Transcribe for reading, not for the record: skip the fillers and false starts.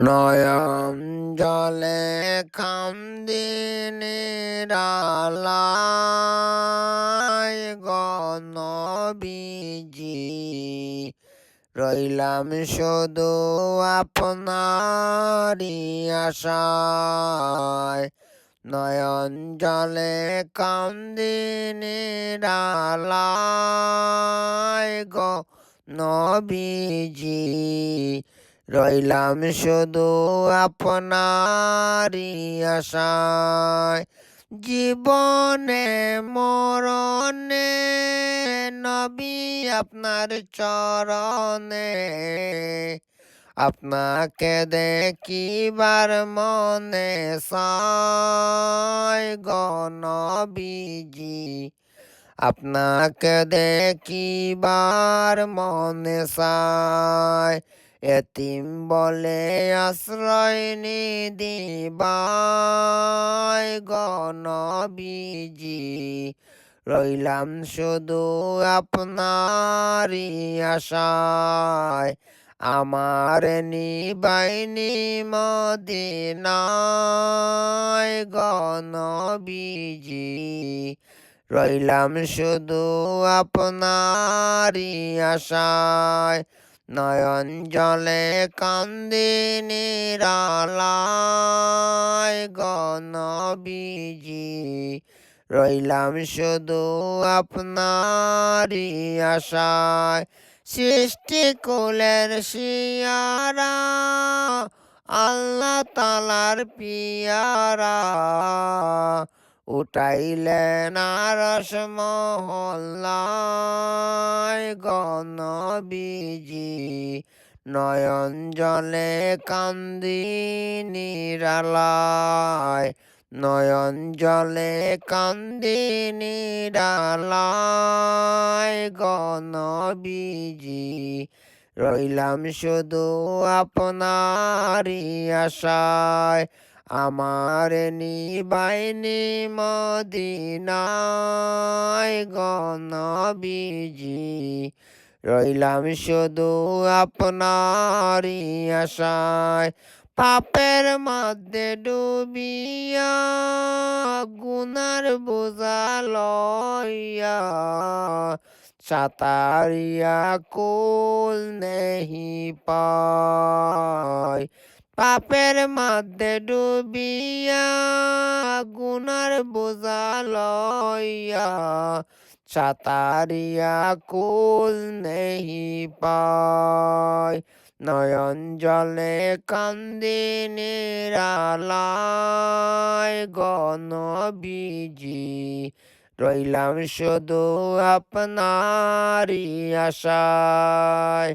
নয়ন জলে কান্দি নিরালায় গণবিজি রইলাম শুধু আপনারি আশায়। নয়ন জলে কান্দি নিরালায় গণবিজি রইলাম শুধু আপনারি আশায়। জীবনে মরণে নবী আপনার চরণে, আপনাকে দেখিবার মনে চায় গো নবীজি। আপনাকে দেখিবার মনে চায়। এতিম বলে আশ্রয় নিদিবায় গো নবীজি রইলাম শুধু আপনারি আশায়। আমার নিবাইনি মদিনায় গো নবীজি রইলাম শুধু আপনারি আশায়। নয়ন জলে কান্দি নিরালায় গো নবীজি রইলাম শুধু আপনারি আশায়। সৃষ্টি কুলের শিয়ারা আল্লাহ তালার পিয়ারা উঠাইলেন আরশ মহল্লায় গো নবীজি নয়ন জলে কান্দি নিরালায়। নয়ন জলে কান্দি নিরালায় গো নবীজি রইলাম শুধু আপনারি আশায়। আমার নিবাইনি মদিনায় গো নবীজি রইলাম শুধু আপনারি আশায়। পাপের মধ্যে ডুবিয়া গুনার বোঝা লইয়া সাতারিয়া কুল নেহি পায়। পাপের মধ্যে ডুবিয়া গুনার বোঝা লইয়া সাতারিয়া কুল নেহি পায়। নয়ন জলে কান্দি নিরালায় গো নবীজি রইলাম শুধু আপনারি আশায়।